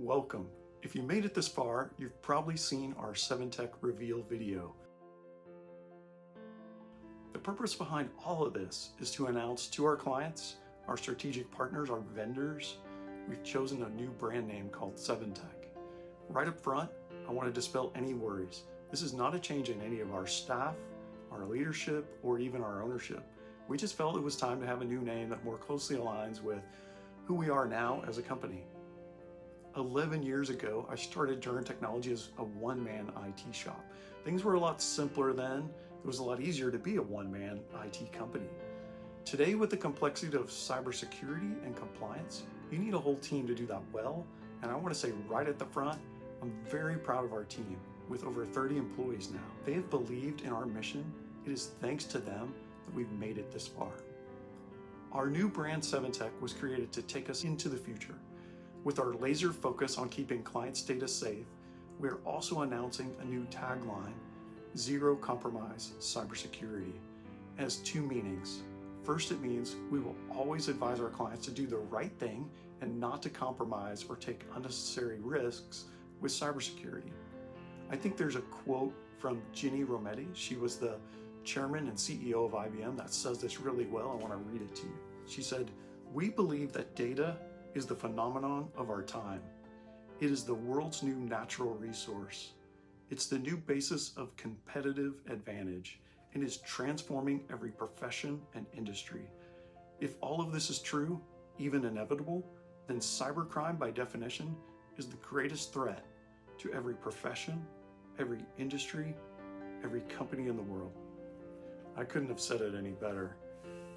Welcome. If you made it this far, you've probably seen our 7Tech reveal video. The purpose behind all of this is to announce to our clients, our strategic partners, our vendors, we've chosen a new brand name called 7Tech. Right up front, I want to dispel any worries. This is not a change in any of our staff, our leadership, or even our ownership. We just felt it was time to have a new name that more closely aligns with who we are now as a company. 11 years ago, I started Juern Technology as a one-man IT shop. Things were a lot simpler then. It was a lot easier to be a one-man IT company. Today, with the complexity of cybersecurity and compliance, you need a whole team to do that well. And I want to say right at the front, I'm very proud of our team with over 30 employees now. They have believed in our mission. It is thanks to them that we've made it this far. Our new brand 7Tech was created to take us into the future. With our laser focus on keeping clients' data safe, we are also announcing a new tagline, Zero Compromise Cybersecurity. It has two meanings. First, it means we will always advise our clients to do the right thing and not to compromise or take unnecessary risks with cybersecurity. I think there's a quote from Ginny Rometty. She was the chairman and CEO of IBM that says this really well. I want to read it to you. She said, "We believe that data is the phenomenon of our time. It is the world's new natural resource. It's the new basis of competitive advantage and is transforming every profession and industry. If all of this is true, even inevitable, then cybercrime by definition is the greatest threat to every profession, every industry, every company in the world." I couldn't have said it any better.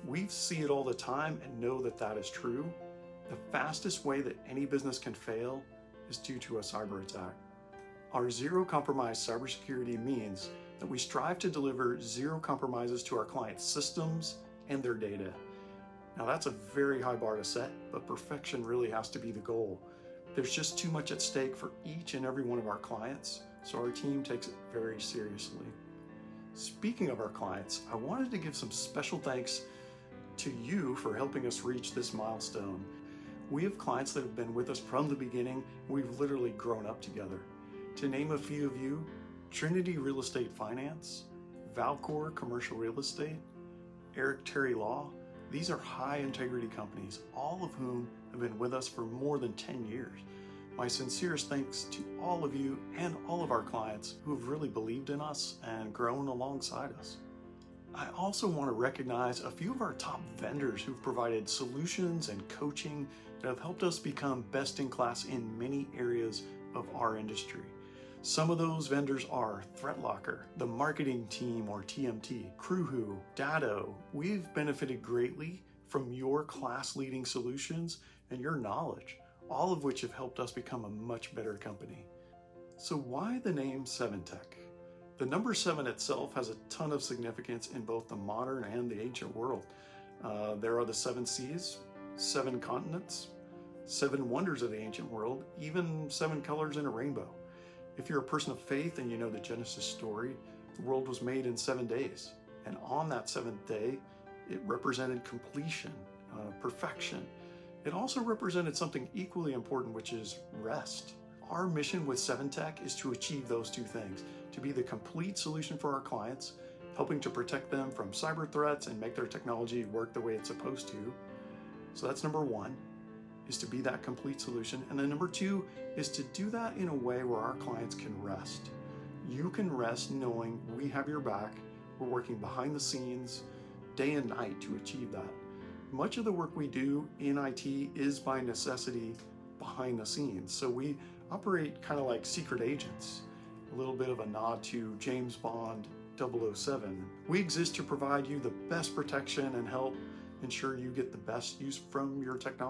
We see it all the time and know that that is true. The fastest way that any business can fail is due to a cyber attack. Our zero compromise cybersecurity means that we strive to deliver zero compromises to our clients' systems and their data. Now that's a very high bar to set, but perfection really has to be the goal. There's just too much at stake for each and every one of our clients, so our team takes it very seriously. Speaking of our clients, I wanted to give some special thanks to you for helping us reach this milestone. We have clients that have been with us from the beginning. We've literally grown up together. To name a few of you, Trinity Real Estate Finance, Valcor Commercial Real Estate, Eric Terry Law. These are high integrity companies, all of whom have been with us for more than 10 years. My sincerest thanks to all of you and all of our clients who have really believed in us and grown alongside us. I also want to recognize a few of our top vendors who've provided solutions and coaching that have helped us become best in class in many areas of our industry. Some of those vendors are ThreatLocker, the marketing team or TMT, Crewwho, Datto. We've benefited greatly from your class-leading solutions and your knowledge, all of which have helped us become a much better company. So why the name 7Tech? The number 7 itself has a ton of significance in both the modern and the ancient world. There are the 7 seas, 7 continents, 7 wonders of the ancient world, even 7 colors in a rainbow. If you're a person of faith and you know the Genesis story, the world was made in 7 days. And on that 7th day, it represented completion, perfection. It also represented something equally important, which is rest. Our mission with 7Tech is to achieve those two things, to be the complete solution for our clients, helping to protect them from cyber threats and make their technology work the way it's supposed to. So that's number 1, is to be that complete solution. And then number 2 is to do that in a way where our clients can rest. You can rest knowing we have your back. We're working behind the scenes, day and night to achieve that. Much of the work we do in IT is by necessity behind the scenes. So we operate kind of like secret agents, a little bit of a nod to James Bond 007. We exist to provide you the best protection and help ensure you get the best use from your technology.